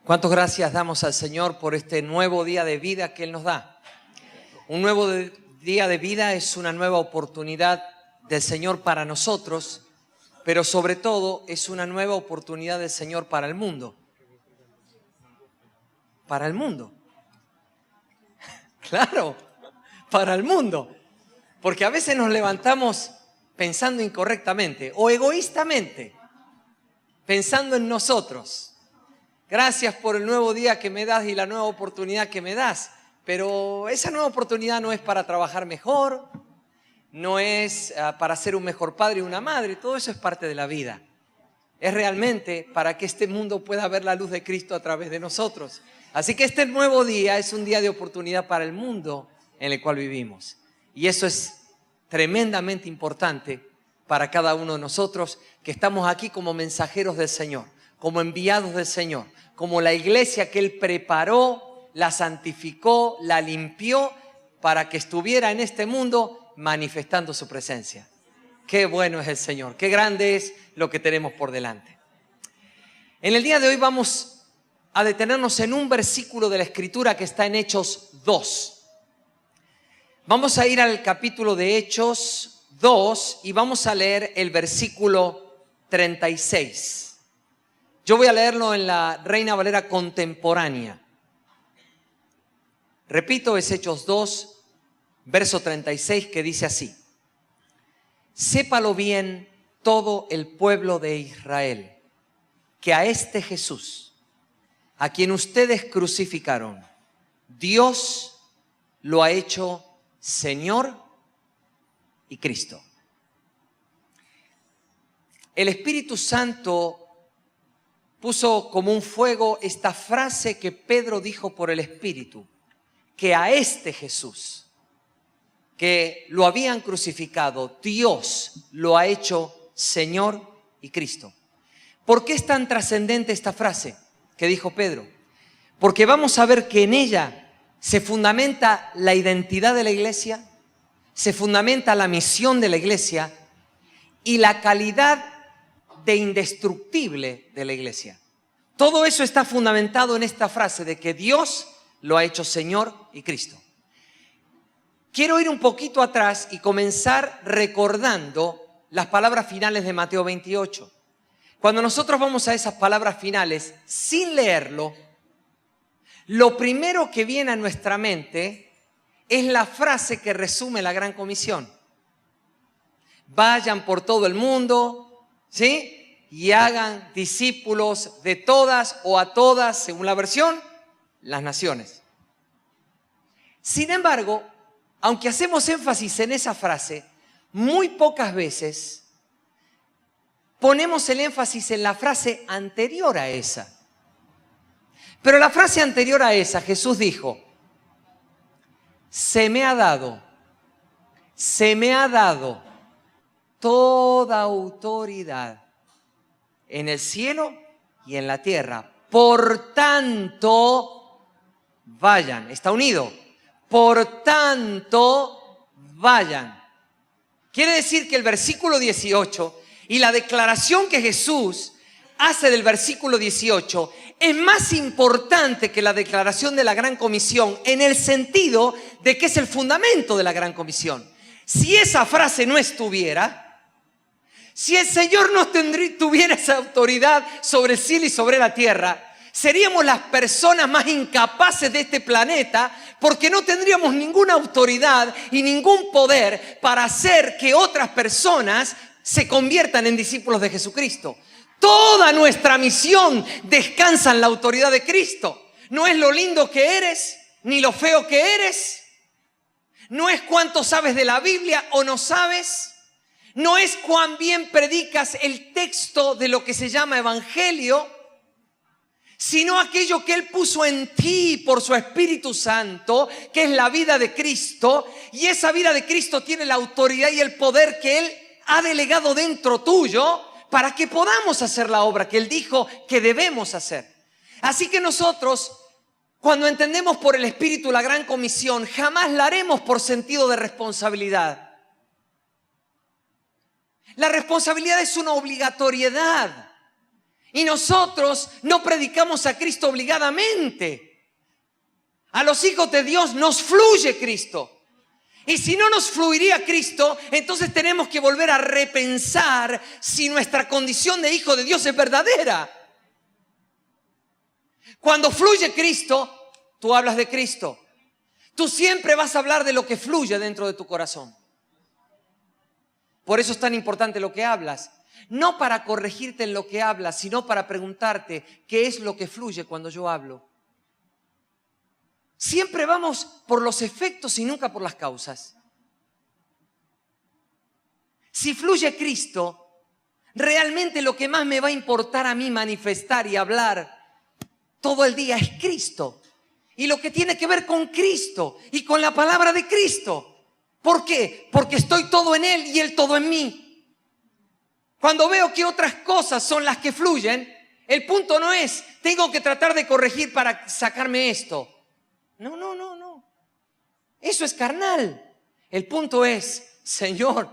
¿Cuántas gracias damos al Señor por este nuevo día de vida que Él nos da? Un nuevo día de vida es una nueva oportunidad del Señor para nosotros, pero sobre todo es una nueva oportunidad del Señor para el mundo. Para el mundo. Claro, para el mundo. Porque a veces nos levantamos pensando incorrectamente o egoístamente, pensando en nosotros. Gracias por el nuevo día que me das y la nueva oportunidad que me das. Pero esa nueva oportunidad no es para trabajar mejor, no es para ser un mejor padre y una madre. Todo eso es parte de la vida. Es realmente para que este mundo pueda ver la luz de Cristo a través de nosotros. Así que este nuevo día es un día de oportunidad para el mundo en el cual vivimos. Y eso es tremendamente importante para cada uno de nosotros que estamos aquí como mensajeros del Señor, como enviados del Señor, como la iglesia que Él preparó, la santificó, la limpió para que estuviera en este mundo manifestando su presencia. Qué bueno es el Señor, qué grande es lo que tenemos por delante. En el día de hoy vamos a detenernos en un versículo de la Escritura que está en Hechos 2. Vamos a ir al capítulo de Hechos 2 y vamos a leer el versículo 36. Yo voy a leerlo en la Reina Valera contemporánea. Repito, es Hechos 2, verso 36, que dice así: Sépalo bien todo el pueblo de Israel, que a este Jesús, a quien ustedes crucificaron, Dios lo ha hecho Señor y Cristo. El Espíritu Santo puso como un fuego esta frase que Pedro dijo por el Espíritu, que a este Jesús, que lo habían crucificado, Dios lo ha hecho Señor y Cristo. ¿Por qué es tan trascendente esta frase que dijo Pedro? Porque vamos a ver que en ella se fundamenta la identidad de la iglesia, se fundamenta la misión de la iglesia y la calidad de indestructible de la iglesia. Todo eso está fundamentado en esta frase de que Dios lo ha hecho Señor y Cristo. Quiero ir un poquito atrás y comenzar recordando las palabras finales de Mateo 28. Cuando nosotros vamos a esas palabras finales, sin leerlo, lo primero que viene a nuestra mente es la frase que resume la Gran Comisión. Vayan por todo el mundo, ¿sí?, y hagan discípulos de todas o a todas, según la versión, las naciones. Sin embargo, aunque hacemos énfasis en esa frase, muy pocas veces ponemos el énfasis en la frase anterior a esa. Pero la frase anterior a esa, Jesús dijo: se me ha dado toda autoridad en el cielo y en la tierra. Por tanto, vayan. Está unido. Por tanto, vayan. Quiere decir que el versículo 18 y la declaración que Jesús hace del versículo 18 es más importante que la declaración de la Gran Comisión, en el sentido de que es el fundamento de la Gran Comisión. Si esa frase no estuviera, si el Señor no tuviera esa autoridad sobre el cielo y sobre la tierra, seríamos las personas más incapaces de este planeta, porque no tendríamos ninguna autoridad y ningún poder para hacer que otras personas se conviertan en discípulos de Jesucristo. Toda nuestra misión descansa en la autoridad de Cristo. No es lo lindo que eres, ni lo feo que eres. No es cuánto sabes de la Biblia o no sabes. No es cuán bien predicas el texto de lo que se llama evangelio, sino aquello que Él puso en ti por su Espíritu Santo, que es la vida de Cristo. Y esa vida de Cristo tiene la autoridad y el poder que Él ha delegado dentro tuyo para que podamos hacer la obra que Él dijo que debemos hacer. Así que nosotros, cuando entendemos por el Espíritu la Gran Comisión, jamás la haremos por sentido de responsabilidad. La responsabilidad es una obligatoriedad. Y nosotros no predicamos a Cristo obligadamente. A los hijos de Dios nos fluye Cristo. Y si no nos fluiría Cristo, entonces tenemos que volver a repensar si nuestra condición de hijo de Dios es verdadera. Cuando fluye Cristo, tú hablas de Cristo. Tú siempre vas a hablar de lo que fluye dentro de tu corazón. Por eso es tan importante lo que hablas. No para corregirte en lo que hablas, sino para preguntarte qué es lo que fluye cuando yo hablo. Siempre vamos por los efectos y nunca por las causas. Si fluye Cristo, realmente lo que más me va a importar a mí manifestar y hablar todo el día es Cristo. Y lo que tiene que ver con Cristo y con la palabra de Cristo. ¿Por qué? Porque estoy todo en Él y Él todo en mí. Cuando veo que otras cosas son las que fluyen, el punto no es, tengo que tratar de corregir para sacarme esto. No. Eso es carnal. El punto es, Señor,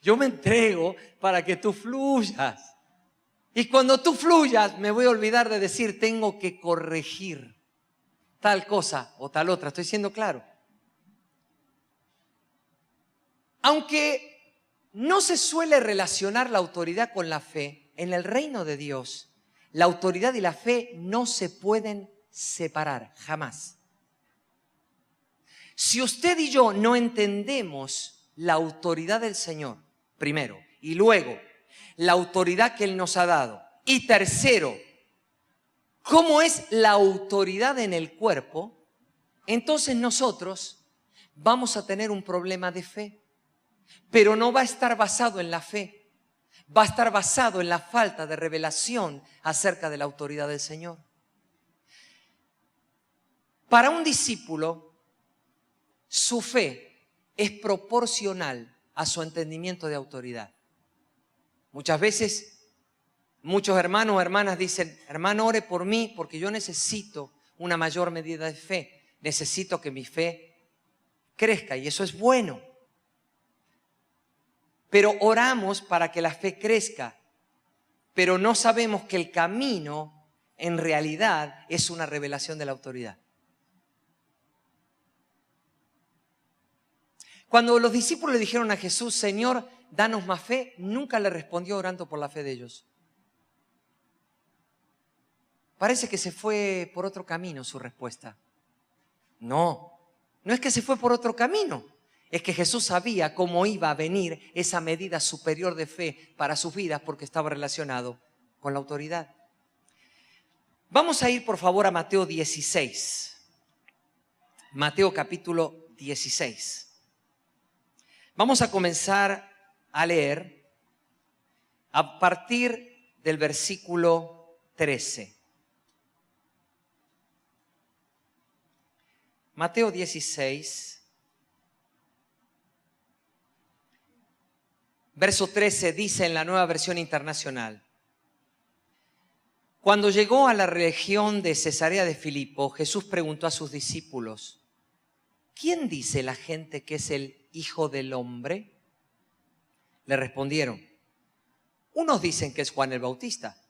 yo me entrego para que tú fluyas. Y cuando tú fluyas, me voy a olvidar de decir, tengo que corregir tal cosa o tal otra. Estoy siendo claro. Aunque no se suele relacionar la autoridad con la fe, en el reino de Dios, la autoridad y la fe no se pueden separar, jamás. Si usted y yo no entendemos la autoridad del Señor, primero, y luego, la autoridad que Él nos ha dado, y tercero, cómo es la autoridad en el cuerpo, entonces nosotros vamos a tener un problema de fe. Pero no va a estar basado en la fe, va a estar basado en la falta de revelación acerca de la autoridad del Señor. Para un discípulo, su fe es proporcional a su entendimiento de autoridad. Muchas veces, muchos hermanos o hermanas dicen, hermano, ore por mí porque yo necesito una mayor medida de fe. Necesito que mi fe crezca y eso es bueno. Pero oramos para que la fe crezca, pero no sabemos que el camino en realidad es una revelación de la autoridad. Cuando los discípulos le dijeron a Jesús, Señor, danos más fe, nunca le respondió orando por la fe de ellos. Parece que se fue por otro camino su respuesta. No es que se fue por otro camino. Es que Jesús sabía cómo iba a venir esa medida superior de fe para sus vidas porque estaba relacionado con la autoridad. Vamos a ir por favor a Mateo 16. Mateo capítulo 16. Vamos a comenzar a leer a partir del versículo 13. Mateo 16. Verso 13 dice en la Nueva Versión Internacional: Cuando llegó a la región de Cesarea de Filipo, Jesús preguntó a sus discípulos, ¿quién dice la gente que es el Hijo del Hombre? Le respondieron, unos dicen que es Juan el Bautista,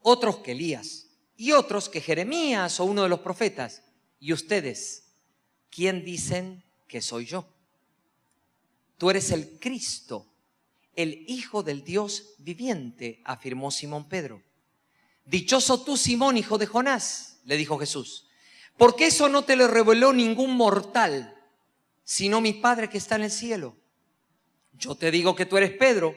otros que Elías, y otros que Jeremías o uno de los profetas. ¿Y ustedes, quién dicen que soy yo? Tú eres el Cristo, el Hijo del Dios viviente, afirmó Simón Pedro. Dichoso tú, Simón, hijo de Jonás, le dijo Jesús, porque eso no te lo reveló ningún mortal, sino mi Padre que está en el cielo. Yo te digo que tú eres Pedro,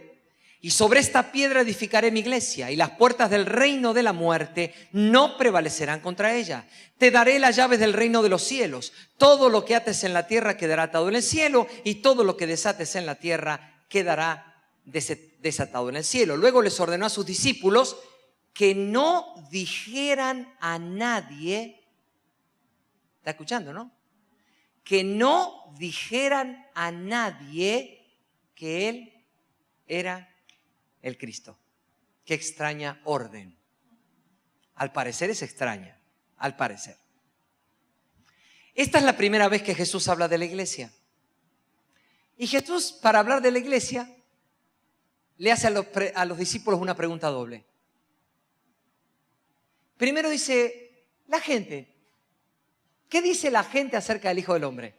y sobre esta piedra edificaré mi iglesia, y las puertas del reino de la muerte no prevalecerán contra ella. Te daré las llaves del reino de los cielos. Todo lo que ates en la tierra quedará atado en el cielo, y todo lo que desates en la tierra quedará desatado en el cielo. Luego les ordenó a sus discípulos que no dijeran a nadie, ¿está escuchando, no? Que no dijeran a nadie que Él era el Cristo. Qué extraña orden. Al parecer es extraña, al parecer. Esta es la primera vez que Jesús habla de la iglesia. Y Jesús, para hablar de la iglesia, le hace a los discípulos una pregunta doble. Primero dice, la gente. ¿Qué dice la gente acerca del Hijo del Hombre?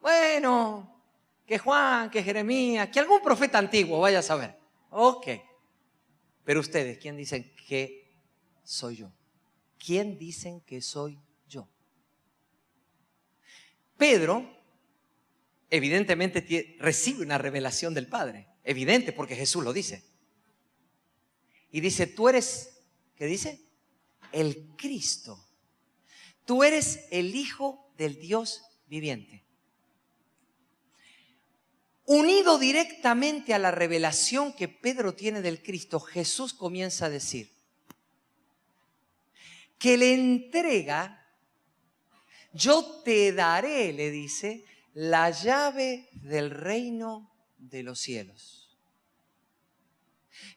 Bueno, que Juan, que Jeremías, que algún profeta antiguo, vaya a saber. Ok. Pero ustedes, ¿quién dicen que soy yo? ¿Quién dicen que soy yo? Pedro, evidentemente, recibe una revelación del Padre. Evidente, porque Jesús lo dice. Y dice, tú eres, ¿qué dice? El Cristo. Tú eres el Hijo del Dios viviente. Unido directamente a la revelación que Pedro tiene del Cristo, Jesús comienza a decir que le entrega, yo te daré, le dice, la llave del reino de los cielos.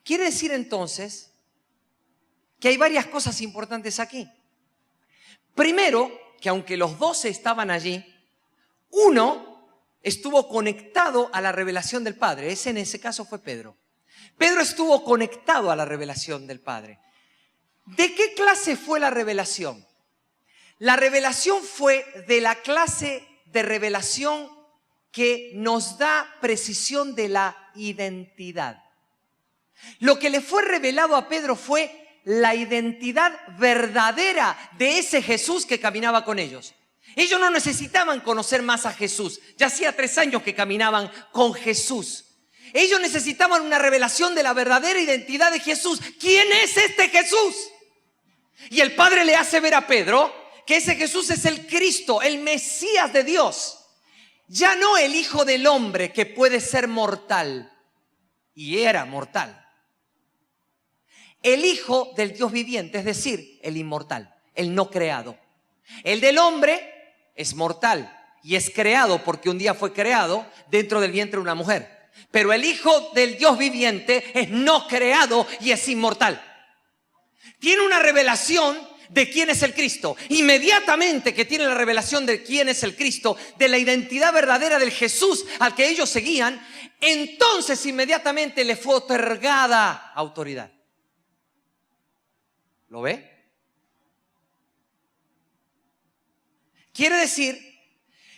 Quiere decir entonces que hay varias cosas importantes aquí. Primero, que aunque los 12 estaban allí, uno estuvo conectado a la revelación del Padre. En ese caso fue Pedro. Pedro estuvo conectado a la revelación del Padre. ¿De qué clase fue la revelación? La revelación fue de la clase de revelación que nos da precisión de la identidad. Lo que le fue revelado a Pedro fue la identidad verdadera de ese Jesús que caminaba con ellos. Ellos no necesitaban conocer más a Jesús. Ya hacía 3 años que caminaban con Jesús. Ellos necesitaban una revelación de la verdadera identidad de Jesús. ¿Quién es este Jesús? Y el Padre le hace ver a Pedro que ese Jesús es el Cristo, el Mesías de Dios. Ya no el Hijo del Hombre que puede ser mortal. Y era mortal. El Hijo del Dios viviente, es decir, el inmortal, el no creado. El del hombre es mortal y es creado porque un día fue creado dentro del vientre de una mujer. Pero el Hijo del Dios viviente es no creado y es inmortal. Tiene una revelación de quién es el Cristo. Inmediatamente que tiene la revelación de quién es el Cristo, de la identidad verdadera del Jesús al que ellos seguían, entonces inmediatamente le fue otorgada autoridad. ¿Lo ve? Quiere decir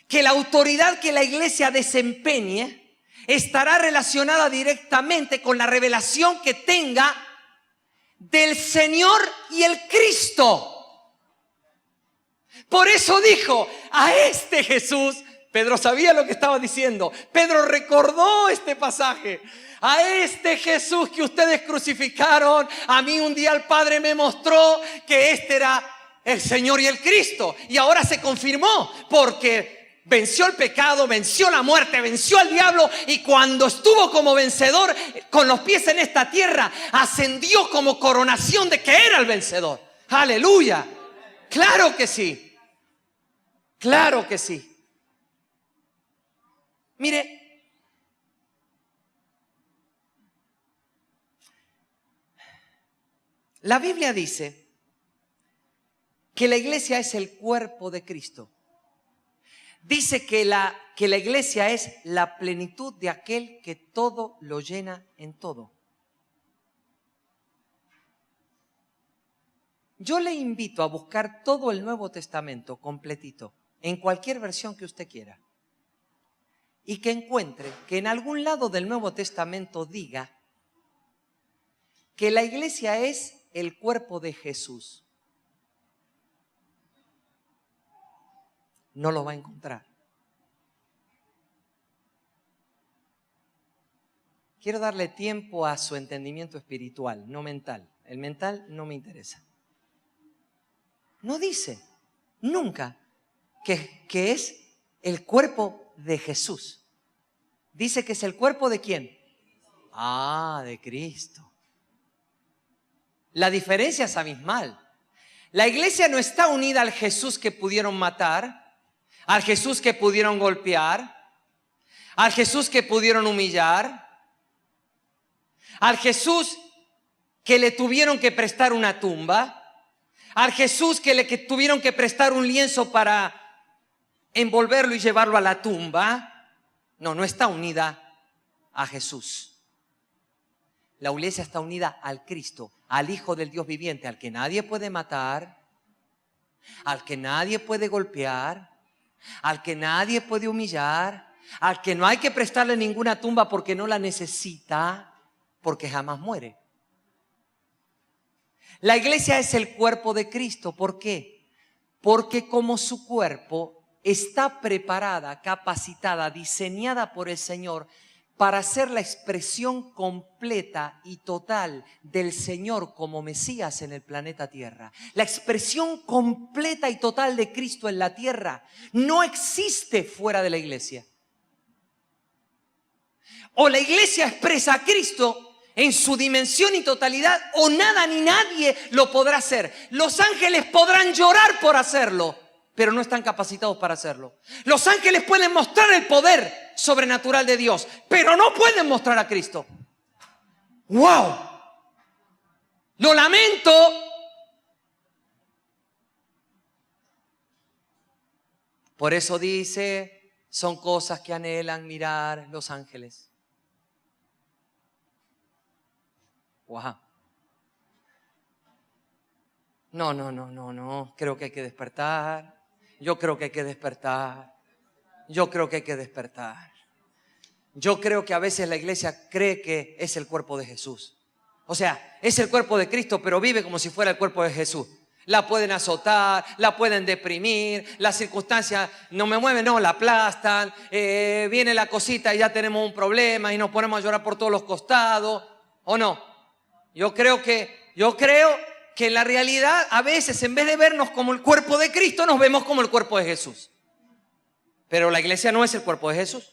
que la autoridad que la iglesia desempeñe estará relacionada directamente con la revelación que tenga del Señor y el Cristo. Por eso dijo, a este Jesús, Pedro sabía lo que estaba diciendo. Pedro recordó este pasaje. A este Jesús que ustedes crucificaron, a mí un día el Padre me mostró que este era el Señor y el Cristo. Y ahora se confirmó porque venció el pecado, venció la muerte, venció al diablo. Y cuando estuvo como vencedor con los pies en esta tierra, ascendió como coronación de que era el vencedor. ¡Aleluya! ¡Claro que sí! ¡Claro que sí! Mire, la Biblia dice que la iglesia es el cuerpo de Cristo. Dice que la iglesia es la plenitud de aquel que todo lo llena en todo. Yo le invito a buscar todo el Nuevo Testamento completito, en cualquier versión que usted quiera, y que encuentre que en algún lado del Nuevo Testamento diga que la iglesia es el cuerpo de Jesús. No lo va a encontrar. Quiero darle tiempo a su entendimiento espiritual, no mental. El mental no me interesa. No dice nunca que es el cuerpo de Jesús. Dice que es el cuerpo de ¿quién? De Cristo. La diferencia es abismal. La iglesia no está unida al Jesús que pudieron matar, al Jesús que pudieron golpear, al Jesús que pudieron humillar, al Jesús que le tuvieron que prestar una tumba, al Jesús que le tuvieron que prestar un lienzo para envolverlo y llevarlo a la tumba. No está unida a Jesús. La iglesia está unida al Cristo, al Hijo del Dios viviente, al que nadie puede matar, al que nadie puede golpear, al que nadie puede humillar, al que no hay que prestarle ninguna tumba porque no la necesita, porque jamás muere. La iglesia es el cuerpo de Cristo. ¿Por qué? Porque como su cuerpo está preparada, capacitada, diseñada por el Señor para ser la expresión completa y total del Señor como Mesías en el planeta Tierra. La expresión completa y total de Cristo en la tierra no existe fuera de la iglesia. O la iglesia expresa a Cristo en su dimensión y totalidad, o nada ni nadie lo podrá hacer. Los ángeles podrán llorar por hacerlo, pero no están capacitados para hacerlo. Los ángeles pueden mostrar el poder sobrenatural de Dios, pero no pueden mostrar a Cristo. ¡Wow! Lo lamento. Por eso dice, son cosas que anhelan mirar los ángeles. ¡Wow! No. Creo que hay que despertar. Yo creo que hay que despertar. Yo creo que hay que despertar. Yo creo que a veces la iglesia cree que es el cuerpo de Jesús. O sea, es el cuerpo de Cristo, pero vive como si fuera el cuerpo de Jesús. La pueden azotar, la pueden deprimir, las circunstancias no me mueven, no, la aplastan, viene la cosita y ya tenemos un problema y nos ponemos a llorar por todos los costados, ¿o no? Yo creo que en la realidad a veces en vez de vernos como el cuerpo de Cristo nos vemos como el cuerpo de Jesús. Pero la iglesia no es el cuerpo de Jesús.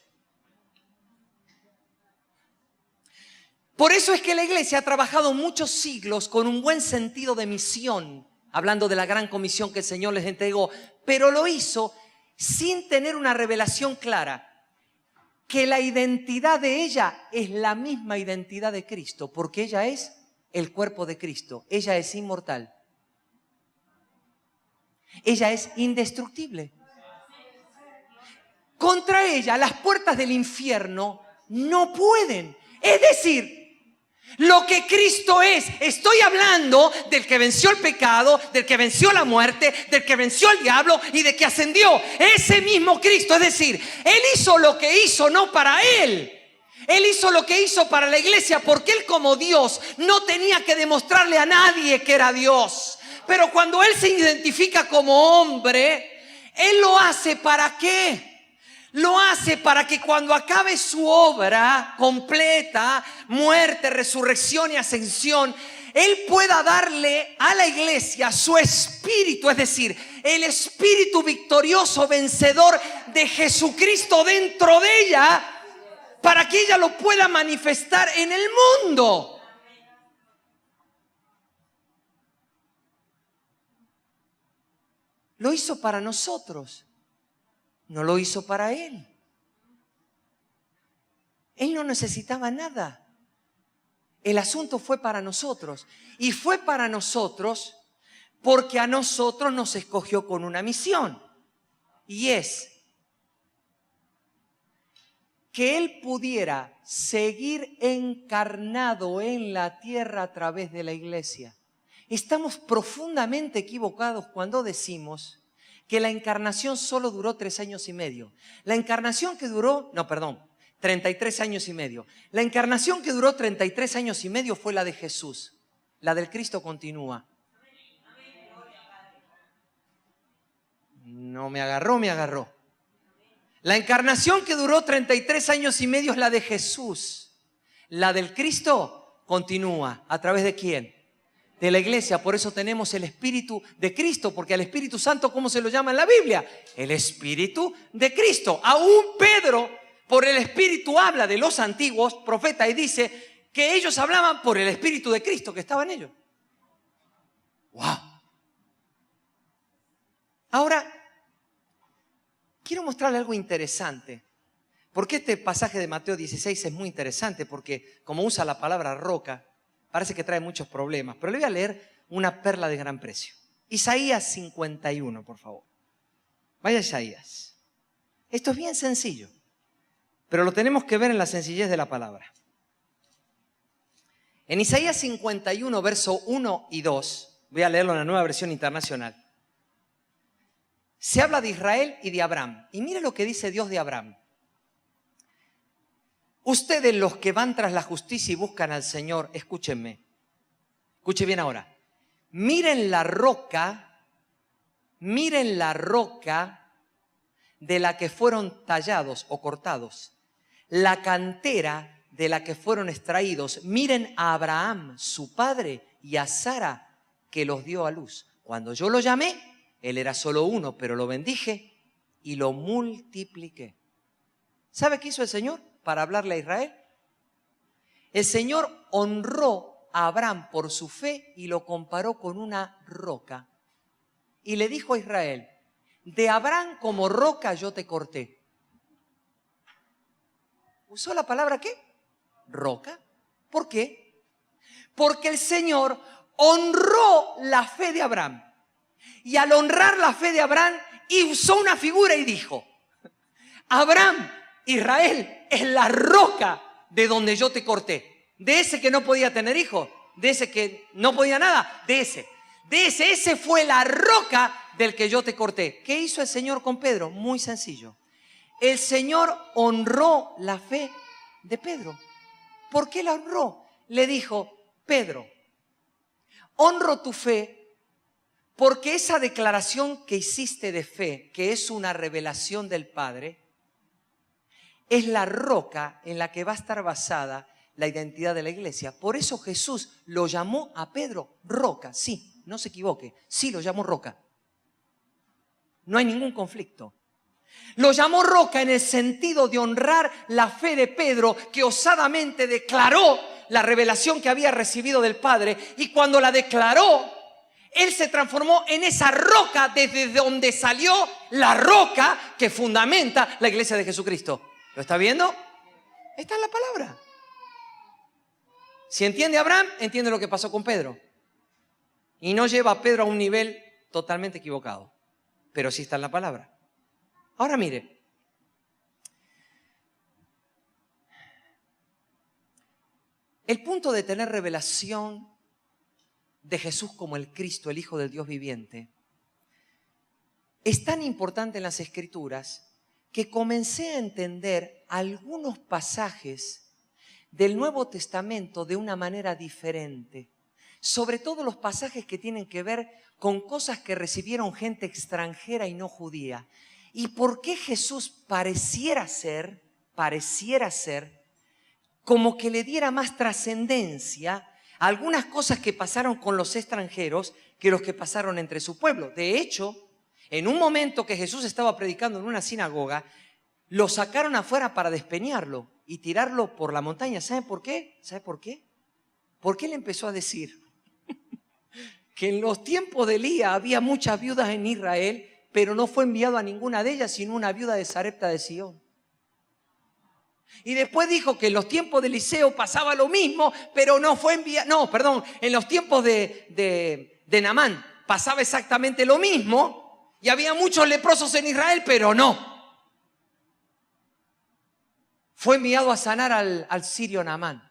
Por eso es que la iglesia ha trabajado muchos siglos con un buen sentido de misión, hablando de la gran comisión que el Señor les entregó, pero lo hizo sin tener una revelación clara, que la identidad de ella es la misma identidad de Cristo, porque ella es el cuerpo de Cristo, ella es inmortal, ella es indestructible. Contra ella las puertas del infierno no pueden. Es decir, lo que Cristo es, estoy hablando del que venció el pecado, del que venció la muerte, del que venció al diablo y de que ascendió. Ese mismo Cristo, es decir, Él hizo lo que hizo no para Él. Él hizo lo que hizo para la iglesia porque Él como Dios no tenía que demostrarle a nadie que era Dios. Pero cuando Él se identifica como hombre, Él lo hace ¿para qué? Lo hace para que cuando acabe su obra completa, muerte, resurrección y ascensión, Él pueda darle a la iglesia su espíritu, es decir, el espíritu victorioso, vencedor de Jesucristo dentro de ella, para que ella lo pueda manifestar en el mundo. Lo hizo para nosotros. No lo hizo para Él. Él no necesitaba nada. El asunto fue para nosotros. Y fue para nosotros porque a nosotros nos escogió con una misión. Y es que Él pudiera seguir encarnado en la tierra a través de la iglesia. Estamos profundamente equivocados cuando decimos que la encarnación solo duró 3 años y medio. La encarnación que duró, 33 años y medio. La encarnación que duró 33 años y medio fue la de Jesús. La del Cristo continúa. No me agarró. La encarnación que duró 33 años y medio es la de Jesús. La del Cristo continúa. ¿A través de quién? De la iglesia. Por eso tenemos el Espíritu de Cristo, porque al Espíritu Santo, ¿cómo se lo llama en la Biblia? El Espíritu de Cristo. Aún Pedro, por el Espíritu, habla de los antiguos profetas y dice que ellos hablaban por el Espíritu de Cristo que estaba en ellos. ¡Wow! Ahora, quiero mostrarle algo interesante, porque este pasaje de Mateo 16 es muy interesante, porque como usa la palabra roca, parece que trae muchos problemas, pero le voy a leer una perla de gran precio. Isaías 51, por favor. Vaya a Isaías. Esto es bien sencillo, pero lo tenemos que ver en la sencillez de la palabra. En Isaías 51, verso 1 y 2, voy a leerlo en la Nueva Versión Internacional, se habla de Israel y de Abraham. Y mire lo que dice Dios de Abraham. Ustedes, los que van tras la justicia y buscan al Señor, escúchenme. Escuche bien ahora. Miren la roca de la que fueron tallados o cortados, la cantera de la que fueron extraídos. Miren a Abraham, su padre, y a Sara, que los dio a luz. Cuando yo lo llamé, él era solo uno, pero lo bendije y lo multipliqué. ¿Sabe qué hizo el Señor para hablarle a Israel? El Señor honró a Abraham por su fe y lo comparó con una roca. Y le dijo a Israel, de Abraham como roca yo te corté. ¿Usó la palabra qué? Roca. ¿Por qué? Porque el Señor honró la fe de Abraham. Y al honrar la fe de Abraham, usó una figura y dijo, Abraham, Israel, es la roca de donde yo te corté. De ese que no podía tener hijos, de ese que no podía nada, de ese fue la roca del que yo te corté. ¿Qué hizo el Señor con Pedro? Muy sencillo. El Señor honró la fe de Pedro. ¿Por qué la honró? Le dijo, Pedro, honro tu fe porque esa declaración que hiciste de fe, que es una revelación del Padre, es la roca en la que va a estar basada la identidad de la iglesia. Por eso Jesús lo llamó a Pedro roca. Sí, no se equivoque. Sí, lo llamó roca. No hay ningún conflicto. Lo llamó roca en el sentido de honrar la fe de Pedro, que osadamente declaró la revelación que había recibido del Padre. Y cuando la declaró, él se transformó en esa roca desde donde salió la roca que fundamenta la iglesia de Jesucristo. ¿Lo está viendo? Esta es la palabra. Si entiende Abraham, entiende lo que pasó con Pedro. Y no lleva a Pedro a un nivel totalmente equivocado. Pero sí está en la palabra. Ahora mire. El punto de tener revelación de Jesús como el Cristo, el Hijo del Dios viviente, es tan importante en las Escrituras que comencé a entender algunos pasajes del Nuevo Testamento de una manera diferente. Sobre todo los pasajes que tienen que ver con cosas que recibieron gente extranjera y no judía. ¿Y por qué Jesús pareciera ser como que le diera más trascendencia a algunas cosas que pasaron con los extranjeros que los que pasaron entre su pueblo? De hecho, en un momento que Jesús estaba predicando en una sinagoga, lo sacaron afuera para despeñarlo y tirarlo por la montaña. ¿Sabe por qué? ¿Sabe por qué? Porque él empezó a decir que en los tiempos de Elías había muchas viudas en Israel, pero no fue enviado a ninguna de ellas, sino una viuda de Sarepta de Sidón. Y después dijo que en los tiempos de Eliseo pasaba lo mismo, pero no fue enviado. No, perdón, en los tiempos de Naamán pasaba exactamente lo mismo y había muchos leprosos en Israel, pero no. Fue enviado a sanar al sirio Naamán.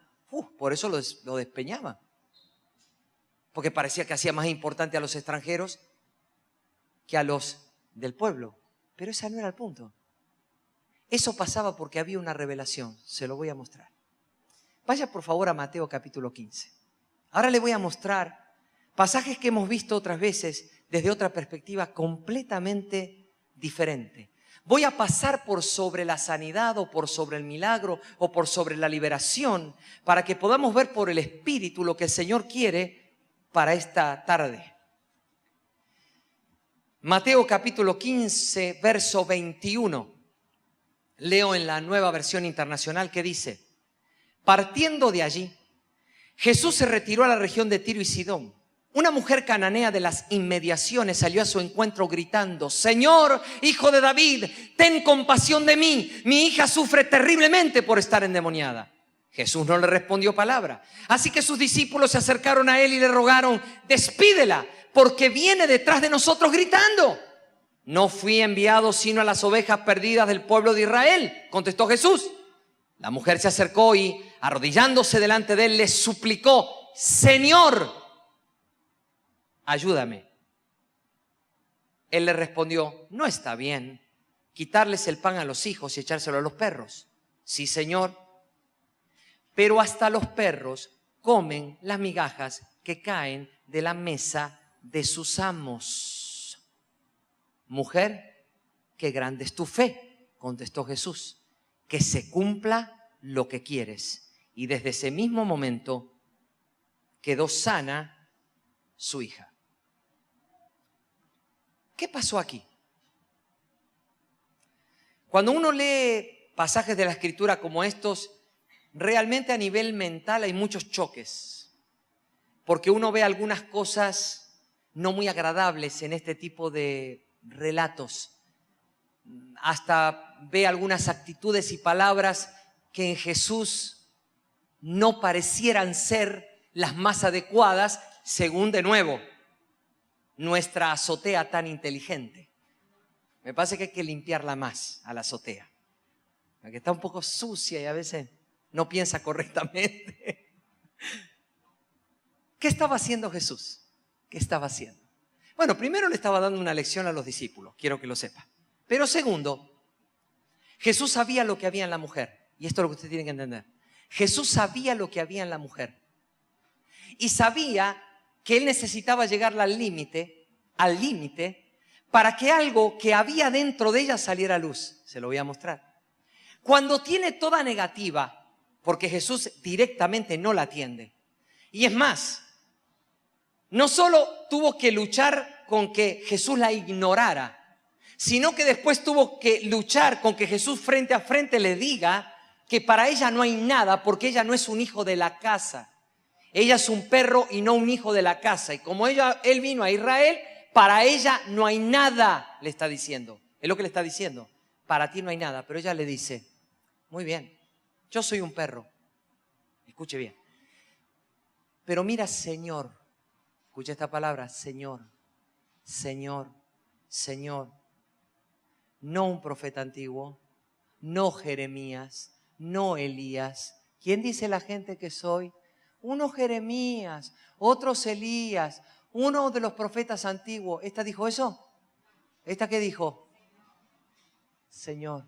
Por eso lo despeñaba. Porque parecía que hacía más importante a los extranjeros que a los del pueblo. Pero ese no era el punto. Eso pasaba porque había una revelación. Se lo voy a mostrar. Vaya por favor a Mateo capítulo 15. Ahora le voy a mostrar pasajes que hemos visto otras veces desde otra perspectiva completamente diferente. Voy a pasar por sobre la sanidad o por sobre el milagro o por sobre la liberación para que podamos ver por el Espíritu lo que el Señor quiere para esta tarde. Mateo capítulo 15, verso 21. Leo en la Nueva Versión Internacional que dice: partiendo de allí, Jesús se retiró a la región de Tiro y Sidón. Una mujer cananea de las inmediaciones salió a su encuentro gritando: Señor, Hijo de David, ten compasión de mí. Mi hija sufre terriblemente por estar endemoniada. Jesús no le respondió palabra. Así que sus discípulos se acercaron a él y le rogaron: despídela, porque viene detrás de nosotros gritando. No fui enviado sino a las ovejas perdidas del pueblo de Israel, contestó Jesús. La mujer se acercó y arrodillándose delante de él, le suplicó: Señor, ayúdame. Él le respondió: no está bien quitarles el pan a los hijos y echárselo a los perros. Sí, Señor, pero hasta los perros comen las migajas que caen de la mesa de sus amos. Mujer, qué grande es tu fe, contestó Jesús, que se cumpla lo que quieres. Y desde ese mismo momento quedó sana su hija. ¿Qué pasó aquí? Cuando uno lee pasajes de la Escritura como estos, realmente a nivel mental hay muchos choques, porque uno ve algunas cosas no muy agradables en este tipo de relatos. Hasta ve algunas actitudes y palabras que en Jesús no parecieran ser las más adecuadas, según, de nuevo, nuestra azotea tan inteligente. Me parece que hay que limpiarla más a la azotea, porque está un poco sucia y a veces no piensa correctamente. ¿Qué estaba haciendo Jesús? ¿Qué estaba haciendo? Bueno, primero le estaba dando una lección a los discípulos, quiero que lo sepa. Pero segundo, Jesús sabía lo que había en la mujer. Y esto es lo que usted tiene que entender. Jesús sabía lo que había en la mujer. Y sabía que él necesitaba llegar al límite, para que algo que había dentro de ella saliera a luz. Se lo voy a mostrar. Cuando tiene toda negativa, porque Jesús directamente no la atiende. Y es más, no solo tuvo que luchar con que Jesús la ignorara, sino que después tuvo que luchar con que Jesús frente a frente le diga que para ella no hay nada, porque ella no es un hijo de la casa. Ella es un perro y no un hijo de la casa. Y como él vino a Israel, para ella no hay nada, le está diciendo. Es lo que le está diciendo. Para ti no hay nada. Pero ella le dice: muy bien, yo soy un perro. Escuche bien. Pero mira, Señor, escucha esta palabra: Señor, Señor, Señor. No un profeta antiguo, no Jeremías, no Elías. ¿Quién dice la gente que soy? Uno Jeremías, otros Elías, uno de los profetas antiguos. ¿Esta dijo eso? ¿Esta qué dijo? Señor.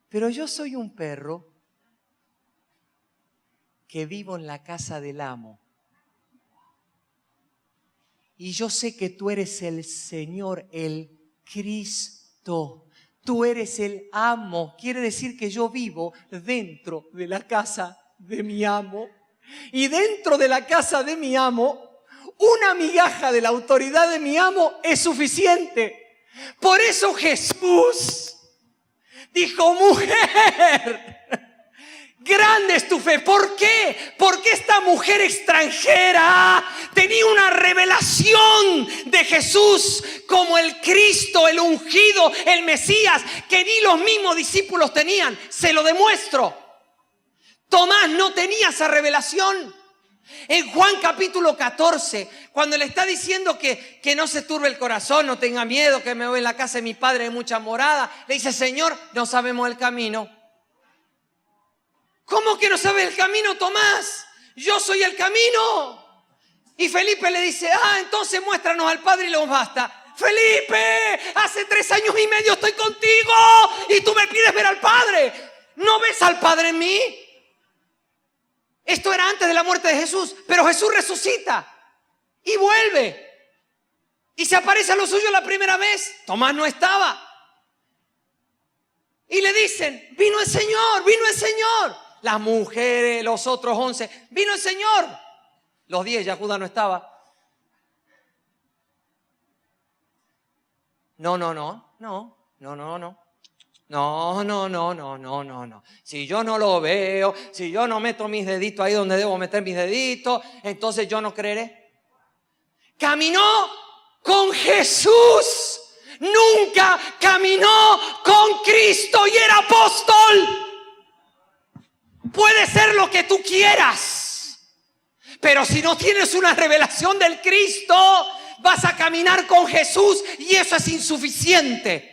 Pero yo soy un perro que vivo en la casa del amo. Y yo sé que tú eres el Señor, el Cristo. Tú eres el amo. Quiere decir que yo vivo dentro de la casa de mi amo. Y dentro de la casa de mi amo, una migaja de la autoridad de mi amo es suficiente. Por eso Jesús dijo: mujer, grande es tu fe. ¿Por qué? Porque esta mujer extranjera tenía una revelación de Jesús como el Cristo, el ungido, el Mesías, que ni los mismos discípulos tenían. Se lo demuestro. Tomás no tenía esa revelación. En Juan capítulo 14, cuando le está diciendo que no se turbe el corazón, no tenga miedo, que me voy en la casa de mi padre, hay mucha morada, le dice: Señor, no sabemos el camino. ¿Cómo que no sabe el camino, Tomás? Yo soy el camino. Y Felipe le dice: entonces muéstranos al Padre y nos basta. Felipe, hace 3 años y medio estoy contigo y tú me pides ver al Padre. ¿No ves al Padre en mí? Esto era antes de la muerte de Jesús, pero Jesús resucita y vuelve. Y se aparece a los suyos la primera vez. Tomás no estaba. Y le dicen: vino el Señor, vino el Señor. Las mujeres, los otros 11, vino el Señor. Los 10, ya Judas no estaba. No. Si yo no lo veo, si yo no meto mis deditos ahí donde debo meter mis deditos, entonces yo no creeré. Caminó con Jesús. Nunca caminó con Cristo y era apóstol. Puede ser lo que tú quieras, pero si no tienes una revelación del Cristo, vas a caminar con Jesús y eso es insuficiente.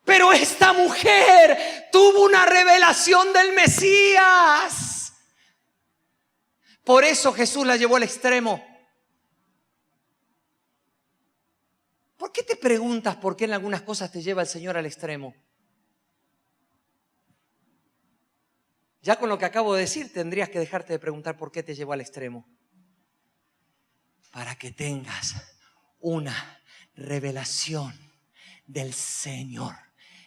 Pero Pero esta mujer tuvo una revelación del Mesías. Por eso Jesús la llevó al extremo. ¿Por qué te preguntas por qué en algunas cosas te lleva el Señor al extremo? Ya con lo que acabo de decir tendrías que dejarte de preguntar por qué te llevó al extremo. Para que tengas una revelación del Señor,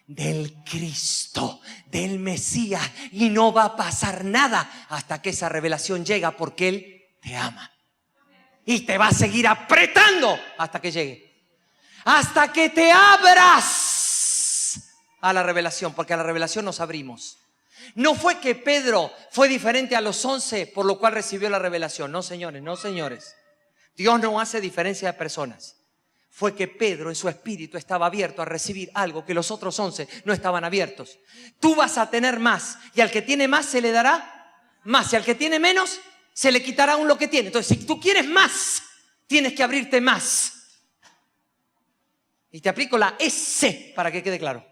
del Cristo, del Mesías. Y no va a pasar nada hasta que esa revelación llega, porque Él te ama. Y te va a seguir apretando hasta que llegue. Hasta que te abras a la revelación, porque a la revelación nos abrimos. No fue que Pedro fue diferente a los 11, por lo cual recibió la revelación. No, señores, no, señores. Dios no hace diferencia de personas. Fue que Pedro en su espíritu estaba abierto a recibir algo que los otros 11 no estaban abiertos. Tú vas a tener más, y al que tiene más se le dará más, y al que tiene menos se le quitará aún lo que tiene. Entonces, si tú quieres más, tienes que abrirte más. Y te aplico la S para que quede claro.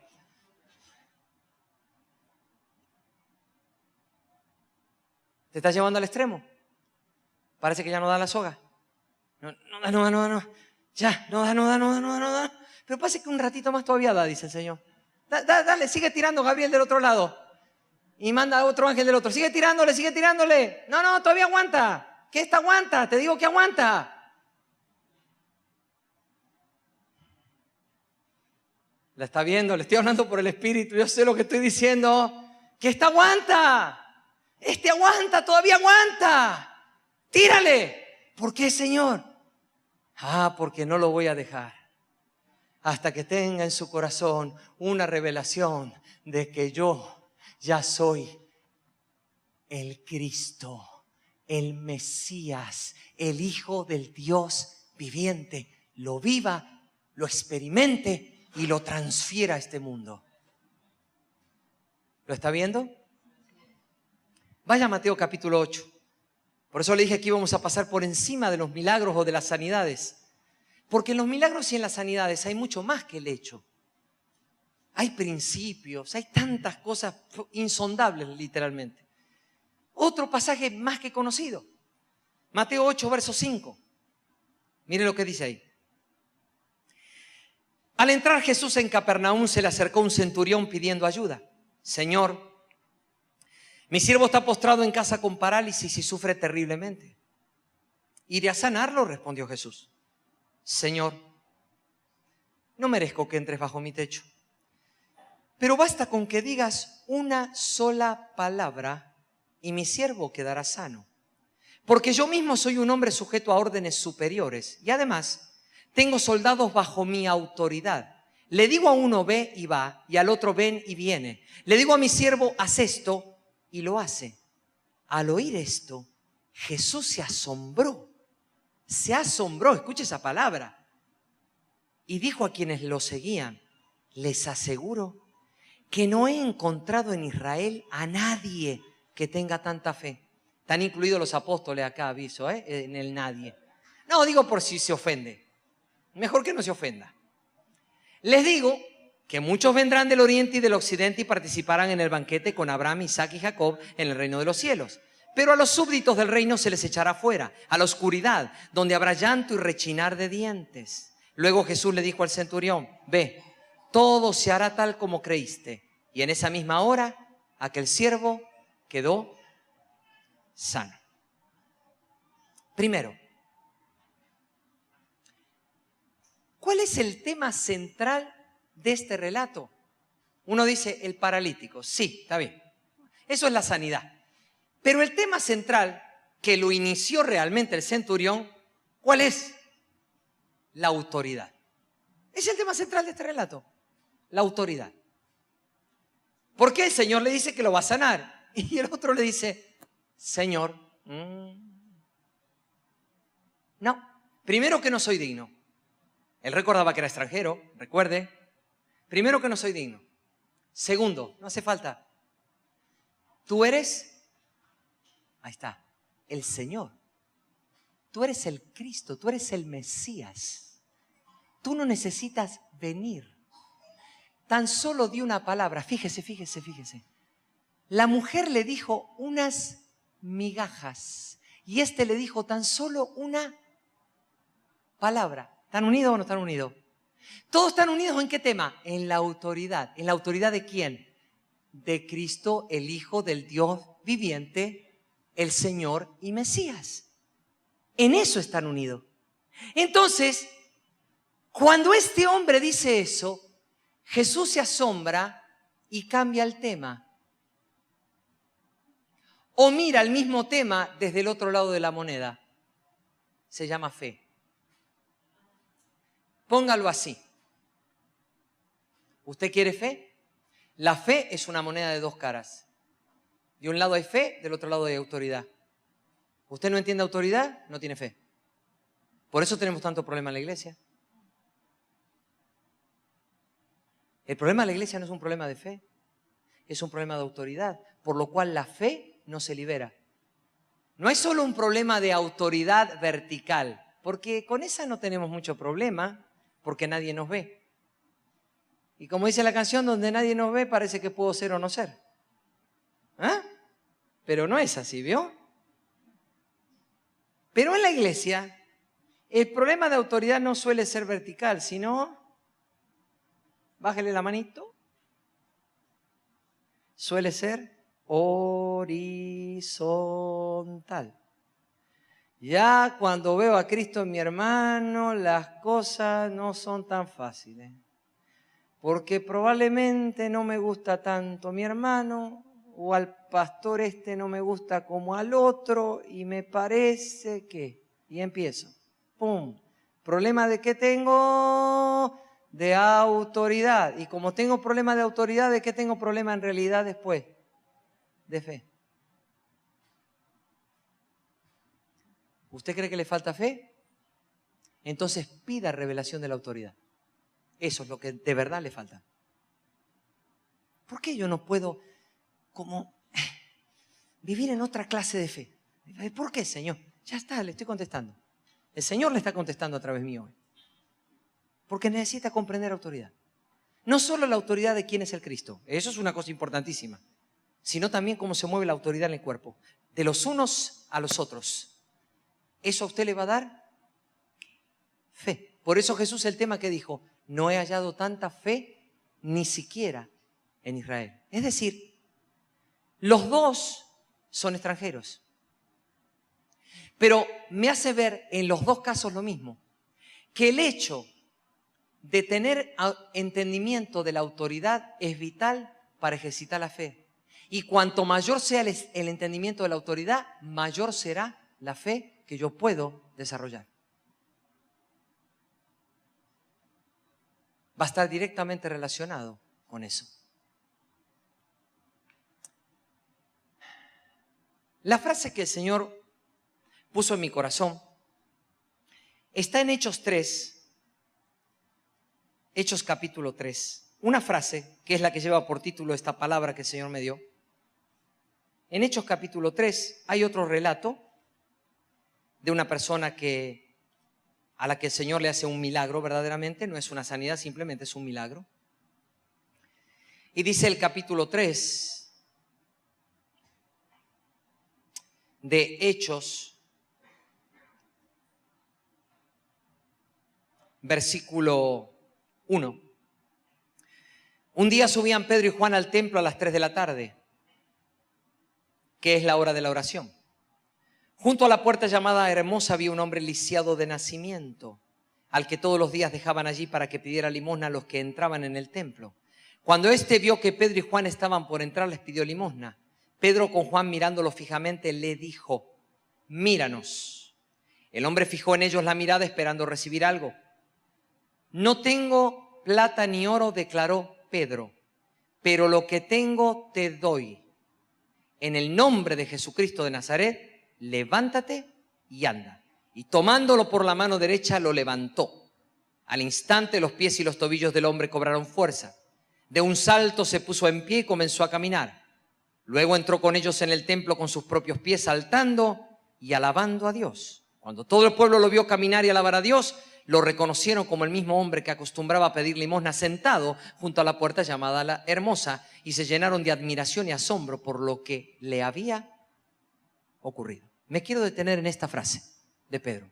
¿Te estás llevando al extremo? Parece que ya no da la soga. No. Ya, no da. Pero pasa que un ratito más todavía da, dice el Señor. Dale, sigue tirando, Gabriel, del otro lado. Y manda a otro ángel del otro. Sigue tirándole. No, todavía aguanta. ¿Qué esta aguanta? Te digo que aguanta. La está viendo, le estoy hablando por el Espíritu. Yo sé lo que estoy diciendo. Que esta aguanta. Este aguanta, todavía aguanta. Tírale. ¿Por qué, Señor? Porque no lo voy a dejar hasta que tenga en su corazón una revelación de que yo ya soy el Cristo, el Mesías, el Hijo del Dios viviente. Lo viva, lo experimente y lo transfiera a este mundo. ¿Lo está viendo? Vaya a Mateo capítulo 8. Por eso le dije que íbamos a pasar por encima de los milagros o de las sanidades. Porque en los milagros y en las sanidades hay mucho más que el hecho. Hay principios, hay tantas cosas insondables literalmente. Otro pasaje más que conocido. Mateo 8, verso 5. Mire lo que dice ahí. Al entrar Jesús en Capernaum, se le acercó un centurión pidiendo ayuda. Señor, mi siervo está postrado en casa con parálisis y sufre terriblemente. ¿Iré a sanarlo?, respondió Jesús. Señor, no merezco que entres bajo mi techo, pero basta con que digas una sola palabra y mi siervo quedará sano. Porque yo mismo soy un hombre sujeto a órdenes superiores y además tengo soldados bajo mi autoridad. Le digo a uno ve y va, y al otro ven y viene. Le digo a mi siervo haz esto y lo hace. Al oír esto, Jesús se asombró, escuche esa palabra, y dijo a quienes lo seguían: les aseguro que no he encontrado en Israel a nadie que tenga tanta fe. Están incluidos los apóstoles acá, aviso, en el nadie. No, digo por si se ofende. Mejor que no se ofenda. Les digo que muchos vendrán del oriente y del occidente y participarán en el banquete con Abraham, Isaac y Jacob en el reino de los cielos. Pero a los súbditos del reino se les echará fuera, a la oscuridad, donde habrá llanto y rechinar de dientes. Luego Jesús le dijo al centurión: ve, todo se hará tal como creíste. Y en esa misma hora, aquel siervo quedó sano. Primero, ¿cuál es el tema central de este relato? Uno dice el paralítico. Sí, está bien. Eso es la sanidad. Pero el tema central que lo inició realmente el centurión, ¿cuál es? La autoridad. Es el tema central de este relato. La autoridad. ¿Por qué el Señor le dice que lo va a sanar? Y el otro le dice: Señor, no. Primero, que no soy digno. Él recordaba que era extranjero, recuerde. Primero, que no soy digno. Segundo, no hace falta. Tú eres, ahí está, el Señor. Tú eres el Cristo, tú eres el Mesías. Tú no necesitas venir. tan solo dio una palabra. Fíjese. La mujer le dijo unas migajas y este le dijo tan solo una palabra. ¿Están unidos o no están unidos? ¿Todos están unidos en qué tema? En la autoridad. ¿En la autoridad de quién? De Cristo, el Hijo del Dios viviente, el Señor y Mesías. En eso están unidos. Entonces, cuando este hombre dice eso, Jesús se asombra y cambia el tema. O mira el mismo tema desde el otro lado de la moneda. Se llama fe. Póngalo así. ¿Usted quiere fe? La fe es una moneda de dos caras. De un lado hay fe, del otro lado hay autoridad. ¿Usted no entiende autoridad? No tiene fe. Por eso tenemos tanto problema en la iglesia. El problema de la iglesia no es un problema de fe, es un problema de autoridad, por lo cual la fe no se libera. No es solo un problema de autoridad vertical, porque con esa no tenemos mucho problema, porque nadie nos ve. Y como dice la canción, donde nadie nos ve parece que puedo ser o no ser. ¿Ah? Pero no es así, ¿vio? Pero en la iglesia, el problema de autoridad no suele ser vertical, sino, bájele la manito, suele ser horizontal. Ya cuando veo a Cristo en mi hermano, las cosas no son tan fáciles. Porque probablemente no me gusta tanto mi hermano, o al pastor este no me gusta como al otro, y me parece que... Y empiezo. ¡Pum! ¿Problema de qué tengo? De autoridad. Y como tengo problema de autoridad, ¿de qué tengo problema en realidad después? De fe. ¿Usted cree que le falta fe? Entonces pida revelación de la autoridad. Eso es lo que de verdad le falta. ¿Por qué yo no puedo como vivir en otra clase de fe? ¿Por qué, Señor? Ya está, le estoy contestando. El Señor le está contestando a través mío hoy. Porque necesita comprender autoridad. No solo la autoridad de quién es el Cristo, eso es una cosa importantísima, sino también cómo se mueve la autoridad en el cuerpo, de los unos a los otros. Eso a usted le va a dar fe. Por eso Jesús el tema que dijo, no he hallado tanta fe ni siquiera en Israel. Es decir, los dos son extranjeros. Pero me hace ver en los dos casos lo mismo, que el hecho de tener entendimiento de la autoridad es vital para ejercitar la fe. Y cuanto mayor sea el entendimiento de la autoridad, mayor será la fe que yo puedo desarrollar. Va a estar directamente relacionado con eso. La frase que el Señor puso en mi corazón está en Hechos 3, Hechos capítulo 3. Una frase que es la que lleva por título esta palabra que el Señor me dio. En Hechos capítulo 3 hay otro relato de una persona a la que el Señor le hace un milagro verdaderamente, no es una sanidad, simplemente es un milagro. Y dice el capítulo 3 de Hechos, versículo 1. Un día subían Pedro y Juan al templo a las 3 de la tarde, que es la hora de la oración. Junto a la puerta llamada Hermosa había un hombre lisiado de nacimiento, al que todos los días dejaban allí para que pidiera limosna a los que entraban en el templo. Cuando éste vio que Pedro y Juan estaban por entrar, les pidió limosna. Pedro, con Juan mirándolo fijamente, le dijo, míranos. El hombre fijó en ellos la mirada esperando recibir algo. No tengo plata ni oro, declaró Pedro, pero lo que tengo te doy. En el nombre de Jesucristo de Nazaret, levántate y anda. Y tomándolo por la mano derecha, lo levantó. Al instante los pies y los tobillos del hombre cobraron fuerza. De un salto se puso en pie y comenzó a caminar. Luego entró con ellos en el templo con sus propios pies, saltando y alabando a Dios. Cuando todo el pueblo lo vio caminar y alabar a Dios, lo reconocieron como el mismo hombre que acostumbraba a pedir limosna sentado junto a la puerta llamada la Hermosa, y se llenaron de admiración y asombro por lo que le había ocurrido. Me quiero detener en esta frase de Pedro.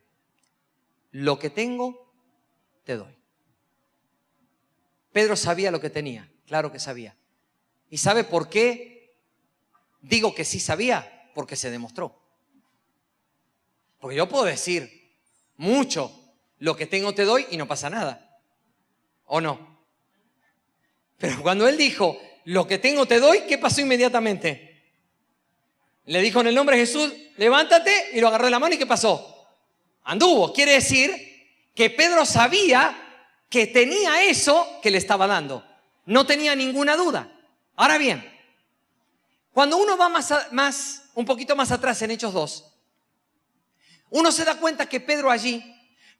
Lo que tengo, te doy. Pedro sabía lo que tenía, claro que sabía. ¿Y sabe por qué digo que sí sabía? Porque se demostró. Porque yo puedo decir mucho, lo que tengo te doy y no pasa nada. ¿O no? Pero cuando él dijo, lo que tengo te doy, ¿qué pasó inmediatamente? Le dijo en el nombre de Jesús, levántate, y lo agarró de la mano, ¿y qué pasó? Anduvo. Quiere decir que Pedro sabía que tenía eso que le estaba dando. No tenía ninguna duda. Ahora bien, cuando uno va un poquito más atrás en Hechos 2, uno se da cuenta que Pedro allí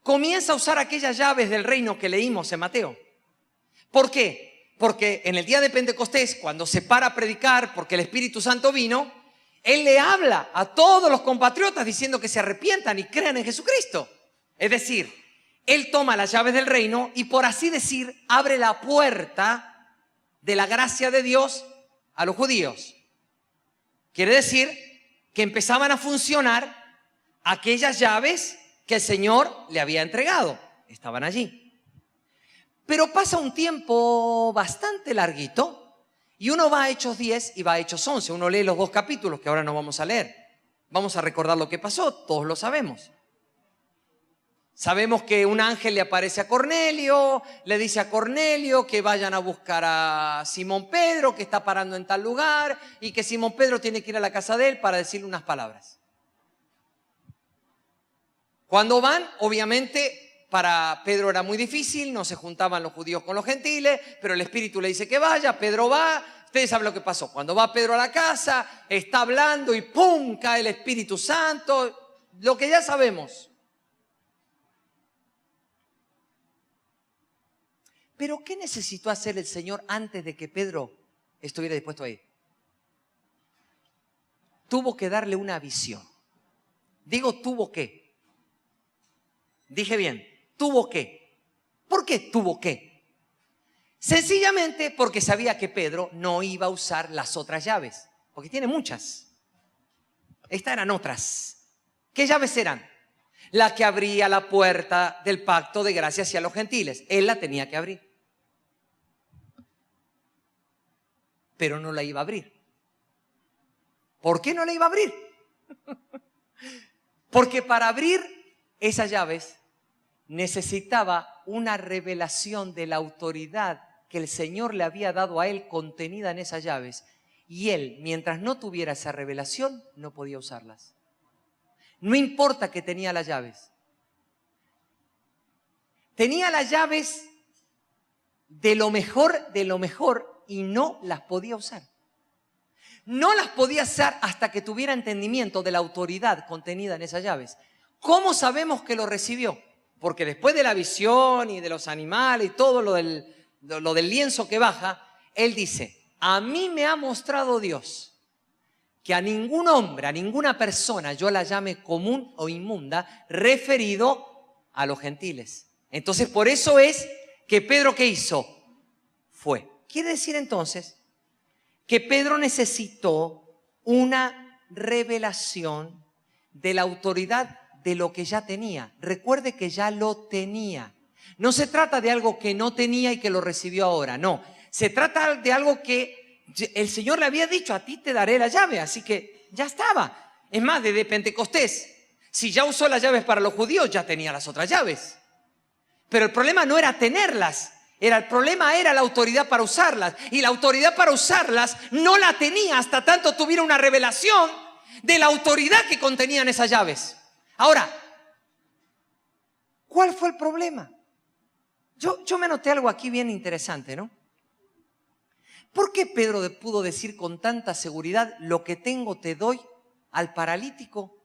comienza a usar aquellas llaves del reino que leímos en Mateo. ¿Por qué? Porque en el día de Pentecostés, cuando se para a predicar porque el Espíritu Santo vino, él le habla a todos los compatriotas diciendo que se arrepientan y crean en Jesucristo. Es decir, él toma las llaves del reino y, por así decir, abre la puerta de la gracia de Dios a los judíos. Quiere decir que empezaban a funcionar aquellas llaves que el Señor le había entregado. Estaban allí. Pero pasa un tiempo bastante larguito y uno va a Hechos 10 y va a Hechos 11. Uno lee los 2 capítulos que ahora no vamos a leer. Vamos a recordar lo que pasó, todos lo sabemos. Sabemos que un ángel le aparece a Cornelio, le dice a Cornelio que vayan a buscar a Simón Pedro, que está parando en tal lugar, y que Simón Pedro tiene que ir a la casa de él para decirle unas palabras. Cuando van, obviamente, para Pedro era muy difícil, no se juntaban los judíos con los gentiles, pero el Espíritu le dice que vaya, Pedro va. Ustedes saben lo que pasó. Cuando va Pedro a la casa, está hablando y ¡pum!, cae el Espíritu Santo. Lo que ya sabemos. Pero ¿qué necesitó hacer el Señor antes de que Pedro estuviera dispuesto a ir? Tuvo que darle una visión. Digo, tuvo que. Dije bien, ¿tuvo qué? ¿Por qué tuvo qué? Sencillamente porque sabía que Pedro no iba a usar las otras llaves, porque tiene muchas. Estas eran otras. ¿Qué llaves eran? La que abría la puerta del pacto de gracia hacia los gentiles. Él la tenía que abrir. Pero no la iba a abrir. ¿Por qué no la iba a abrir? Porque para abrir esas llaves necesitaba una revelación de la autoridad que el Señor le había dado a él contenida en esas llaves. Y él, mientras no tuviera esa revelación, no podía usarlas. No importa que tenía las llaves. Tenía las llaves de lo mejor y no las podía usar. No las podía usar hasta que tuviera entendimiento de la autoridad contenida en esas llaves. ¿Cómo sabemos que lo recibió? Porque después de la visión y de los animales y todo lo del lienzo que baja, él dice, a mí me ha mostrado Dios que a ningún hombre, a ninguna persona yo la llame común o inmunda, referido a los gentiles. Entonces, por eso es que Pedro, ¿qué hizo? Fue. Quiere decir entonces que Pedro necesitó una revelación de la autoridad de lo que ya tenía. Recuerde que ya lo tenía. No se trata de algo que no tenía y que lo recibió ahora, no. Se trata de algo que el Señor le había dicho, a ti te daré la llave, así que ya estaba. Es más, desde Pentecostés, si ya usó las llaves para los judíos, ya tenía las otras llaves. Pero el problema no era tenerlas, el problema era la autoridad para usarlas. Y la autoridad para usarlas no la tenía hasta tanto tuviera una revelación de la autoridad que contenían esas llaves. Ahora, ¿cuál fue el problema? Yo me noté algo aquí bien interesante, ¿no? ¿Por qué Pedro pudo decir con tanta seguridad, lo que tengo te doy al paralítico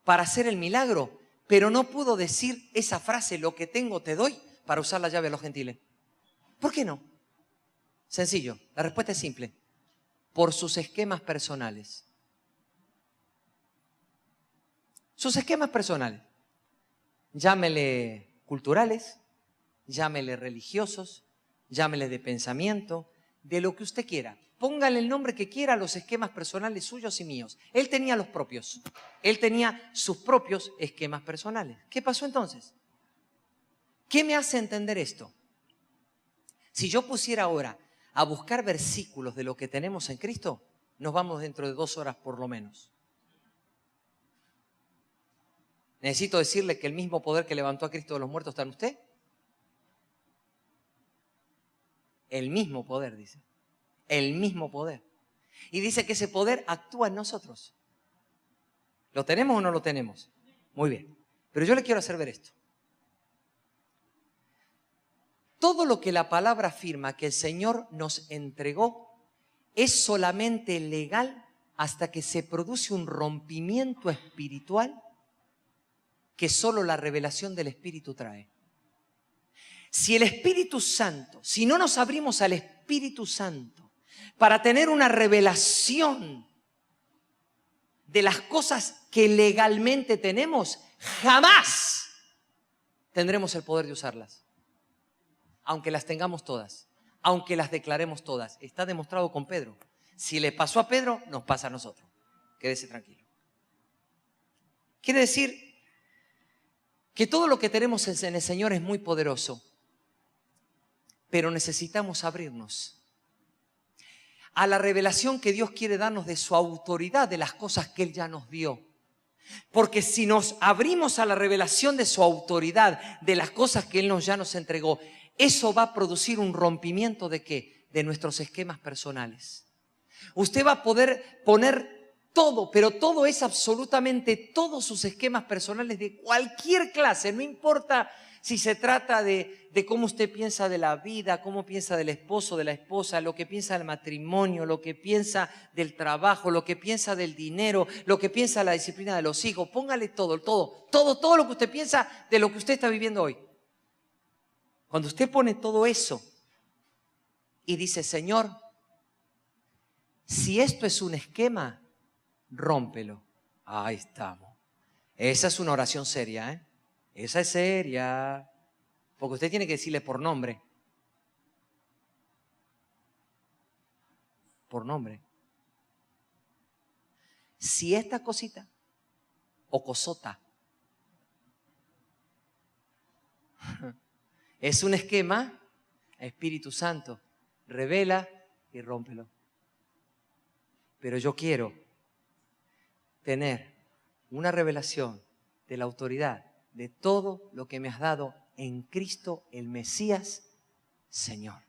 para hacer el milagro? Pero no pudo decir esa frase, lo que tengo te doy, para usar la llave a los gentiles. ¿Por qué no? Sencillo, la respuesta es simple. Por sus esquemas personales. Sus esquemas personales. Llámele culturales, llámele religiosos, llámele de pensamiento, de lo que usted quiera. Póngale el nombre que quiera a los esquemas personales suyos y míos. Él tenía los propios. Él tenía sus propios esquemas personales. ¿Qué pasó entonces? ¿Qué me hace entender esto? Si yo pusiera ahora a buscar versículos de lo que tenemos en Cristo, nos vamos dentro de 2 horas por lo menos. ¿Necesito decirle que el mismo poder que levantó a Cristo de los muertos está en usted? El mismo poder, dice. El mismo poder. Y dice que ese poder actúa en nosotros. ¿Lo tenemos o no lo tenemos? Muy bien. Pero yo le quiero hacer ver esto. Todo lo que la palabra afirma que el Señor nos entregó es solamente legal hasta que se produce un rompimiento espiritual que solo la revelación del Espíritu trae. Si el Espíritu Santo, si no nos abrimos al Espíritu Santo para tener una revelación de las cosas que legalmente tenemos, jamás tendremos el poder de usarlas. Aunque las tengamos todas, aunque las declaremos todas. Está demostrado con Pedro. Si le pasó a Pedro, nos pasa a nosotros. Quédese tranquilo. Quiere decir que todo lo que tenemos en el Señor es muy poderoso, pero necesitamos abrirnos a la revelación que Dios quiere darnos de su autoridad, de las cosas que Él ya nos dio. Porque si nos abrimos a la revelación de su autoridad, de las cosas que Él ya nos entregó, eso va a producir un rompimiento ¿de qué? De nuestros esquemas personales. Usted va a poder poner todo, pero todo es absolutamente todos sus esquemas personales de cualquier clase, no importa si se trata de cómo usted piensa de la vida, cómo piensa del esposo, de la esposa, lo que piensa del matrimonio, lo que piensa del trabajo, lo que piensa del dinero, lo que piensa de la disciplina de los hijos. Póngale todo lo que usted piensa de lo que usted está viviendo hoy. Cuando usted pone todo eso y dice, Señor, si esto es un esquema, rómpelo. Ahí estamos. Esa es una oración seria, ¿eh? Esa es seria. Porque usted tiene que decirle por nombre. Por nombre. Si esta cosita o cosota es un esquema, Espíritu Santo, revela y rómpelo. Pero yo quiero tener una revelación de la autoridad de todo lo que me has dado en Cristo el Mesías, Señor.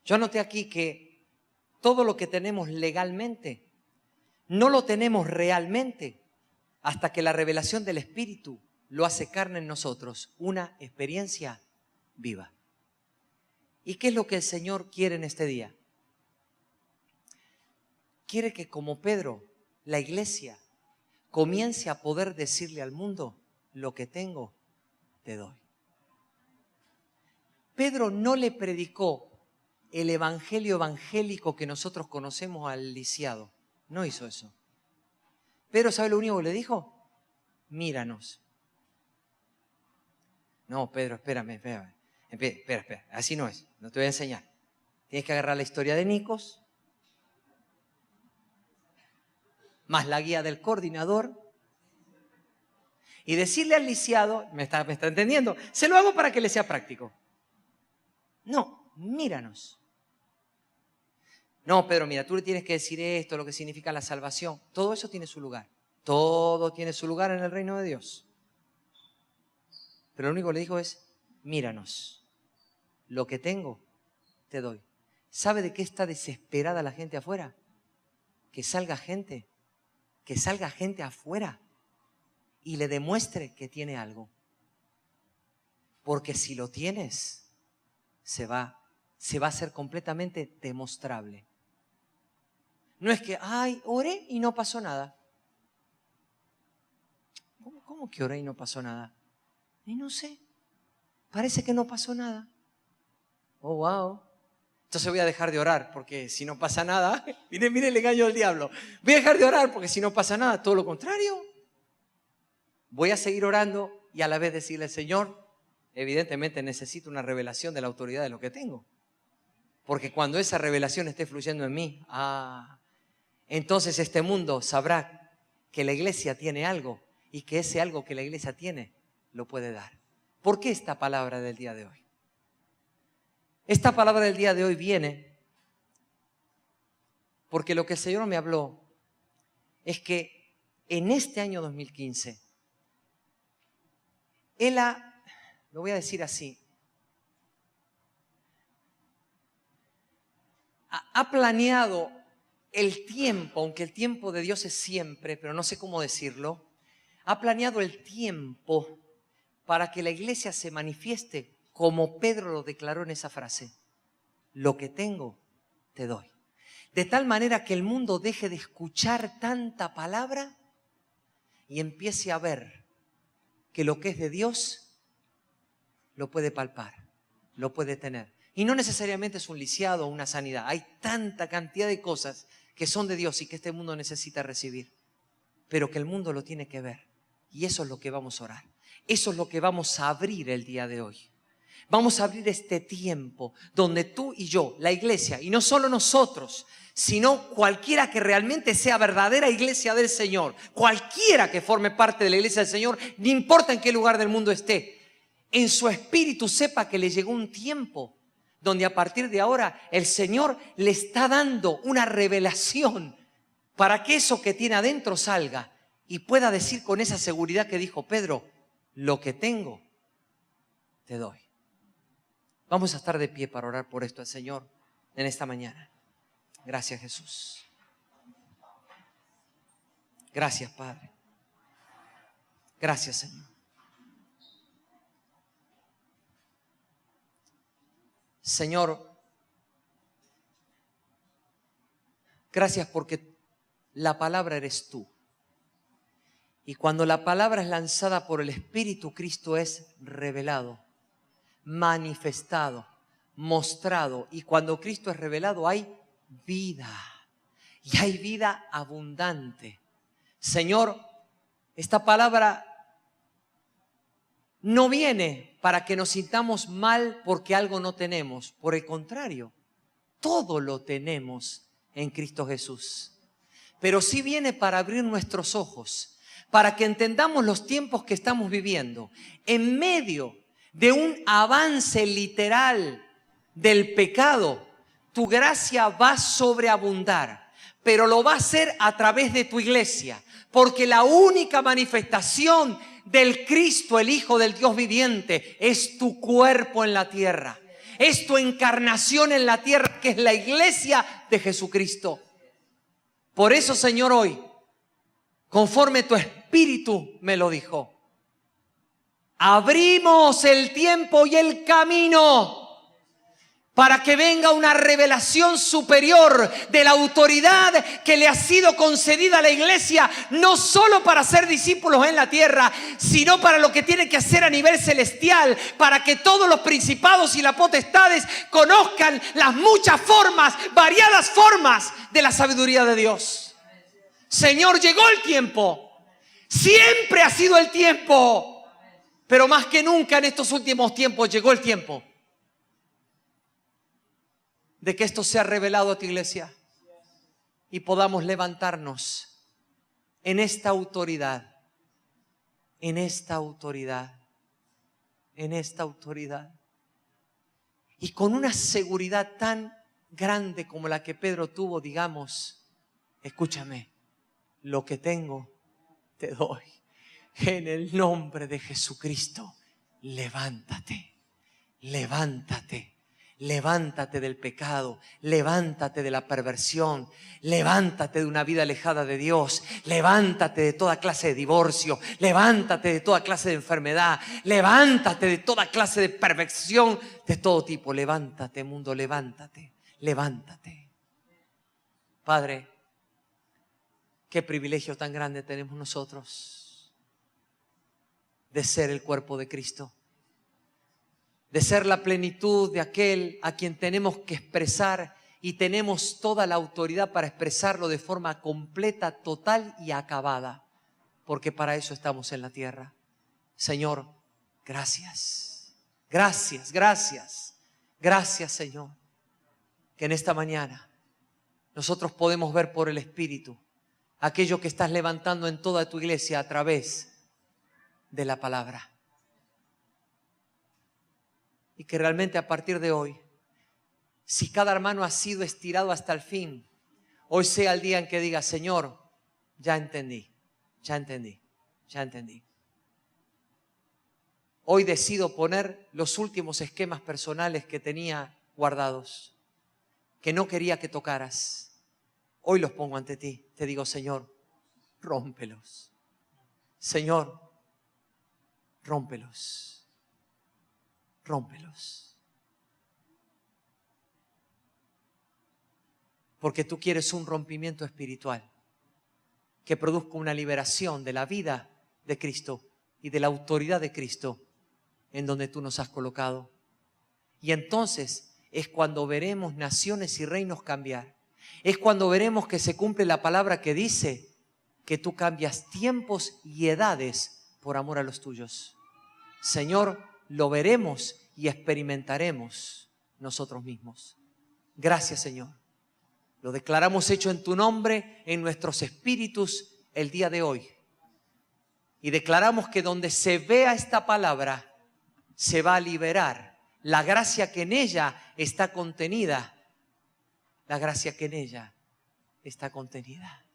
Yo anoté aquí que todo lo que tenemos legalmente no lo tenemos realmente hasta que la revelación del Espíritu lo hace carne en nosotros, una experiencia viva. ¿Y qué es lo que el Señor quiere en este día? Quiere que como Pedro, la iglesia comience a poder decirle al mundo, lo que tengo, te doy. Pedro no le predicó el evangelio evangélico que nosotros conocemos al lisiado. No hizo eso. Pedro, ¿sabe lo único que le dijo? Míranos. No, Pedro, espérame. Espera. Así no es. No te voy a enseñar. Tienes que agarrar la historia de Nicos, más la guía del coordinador, y decirle al lisiado, ¿me está entendiendo? Se lo hago para que le sea práctico. No, míranos. No, Pedro, mira, tú le tienes que decir esto, lo que significa la salvación. Todo eso tiene su lugar. Todo tiene su lugar en el reino de Dios. Pero lo único que le dijo es, míranos. Lo que tengo, te doy. ¿Sabe de qué está desesperada la gente afuera? Que salga gente afuera y le demuestre que tiene algo. Porque si lo tienes, se va a hacer completamente demostrable. No es que, oré y no pasó nada. ¿Cómo que oré y no pasó nada? Y no sé, parece que no pasó nada. Oh, wow. Entonces voy a dejar de orar porque si no pasa nada, mire el engaño del diablo. Voy a dejar de orar porque si no pasa nada, todo lo contrario. Voy a seguir orando y a la vez decirle, Señor, evidentemente necesito una revelación de la autoridad de lo que tengo. Porque cuando esa revelación esté fluyendo en mí, entonces este mundo sabrá que la iglesia tiene algo y que ese algo que la iglesia tiene lo puede dar. ¿Por qué esta palabra del día de hoy? Esta palabra del día de hoy viene porque lo que el Señor me habló es que en este año 2015, Él lo voy a decir así, ha planeado el tiempo, aunque el tiempo de Dios es siempre, pero no sé cómo decirlo, ha planeado el tiempo para que la iglesia se manifieste como Pedro lo declaró en esa frase. Lo que tengo, te doy. De tal manera que el mundo deje de escuchar tanta palabra y empiece a ver que lo que es de Dios lo puede palpar, lo puede tener. Y no necesariamente es un lisiado o una sanidad. Hay tanta cantidad de cosas que son de Dios y que este mundo necesita recibir, pero que el mundo lo tiene que ver. Y eso es lo que vamos a orar. Eso es lo que vamos a abrir el día de hoy. Vamos a abrir este tiempo donde tú y yo, la iglesia, y no solo nosotros, sino cualquiera que realmente sea verdadera iglesia del Señor, cualquiera que forme parte de la iglesia del Señor, no importa en qué lugar del mundo esté, en su espíritu sepa que le llegó un tiempo donde a partir de ahora el Señor le está dando una revelación para que eso que tiene adentro salga y pueda decir con esa seguridad que dijo Pedro, lo que tengo, te doy. Vamos a estar de pie para orar por esto al Señor en esta mañana. Gracias, Jesús. Gracias, Padre. Gracias, Señor. Señor, gracias porque la palabra eres tú. Y cuando la palabra es lanzada por el Espíritu, Cristo es revelado, manifestado, mostrado. Y cuando Cristo es revelado hay vida. Y hay vida abundante. Señor, esta palabra no viene para que nos sintamos mal porque algo no tenemos. Por el contrario, todo lo tenemos en Cristo Jesús. Pero sí viene para abrir nuestros ojos, para que entendamos los tiempos que estamos viviendo. En medio de un avance literal del pecado, tu gracia va a sobreabundar, pero lo va a hacer a través de tu iglesia, porque la única manifestación del Cristo, el Hijo del Dios viviente, es tu cuerpo en la tierra, es tu encarnación en la tierra, que es la iglesia de Jesucristo. Por eso, Señor, hoy, conforme tu Espíritu me lo dijo, abrimos el tiempo y el camino para que venga una revelación superior de la autoridad que le ha sido concedida a la iglesia, no solo para ser discípulos en la tierra, sino para lo que tiene que hacer a nivel celestial, para que todos los principados y las potestades conozcan las muchas formas, variadas formas de la sabiduría de Dios. Señor, llegó el tiempo, siempre ha sido el tiempo, pero más que nunca en estos últimos tiempos llegó el tiempo de que esto sea revelado a tu iglesia y podamos levantarnos en esta autoridad, en esta autoridad, en esta autoridad. Y con una seguridad tan grande como la que Pedro tuvo, digamos, escúchame, lo que tengo te doy. En el nombre de Jesucristo, levántate, levántate. Levántate del pecado, levántate de la perversión, levántate de una vida alejada de Dios, levántate de toda clase de divorcio, levántate de toda clase de enfermedad, levántate de toda clase de perversión de todo tipo. Levántate, mundo, levántate, levántate. Padre, qué privilegio tan grande tenemos nosotros de ser el cuerpo de Cristo. de ser la plenitud de aquel a quien tenemos que expresar y tenemos toda la autoridad para expresarlo de forma completa, total y acabada, porque para eso estamos en la tierra. Señor, gracias, gracias, gracias, gracias, Señor, que en esta mañana nosotros podemos ver por el Espíritu aquello que estás levantando en toda tu iglesia a través de la palabra. Y que realmente a partir de hoy, si cada hermano ha sido estirado hasta el fin, hoy sea el día en que diga, Señor, ya entendí, ya entendí, ya entendí. Hoy decido poner los últimos esquemas personales que tenía guardados, que no quería que tocaras. Hoy los pongo ante ti. Te digo, Señor, rómpelos. Señor, rómpelos. Rómpelos. Porque tú quieres un rompimiento espiritual que produzca una liberación de la vida de Cristo y de la autoridad de Cristo en donde tú nos has colocado. Y entonces es cuando veremos naciones y reinos cambiar. Es cuando veremos que se cumple la palabra que dice que tú cambias tiempos y edades por amor a los tuyos. Señor, lo veremos y experimentaremos nosotros mismos. Gracias, Señor. Lo declaramos hecho en tu nombre, en nuestros espíritus el día de hoy. Y declaramos que donde se vea esta palabra, se va a liberar la gracia que en ella está contenida. La gracia que en ella está contenida.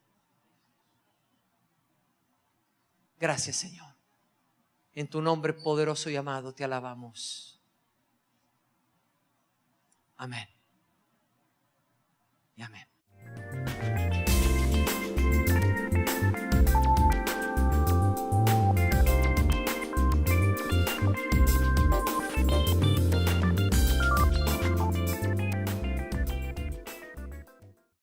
Gracias, Señor. En tu nombre poderoso y amado te alabamos. Amén. Y amén.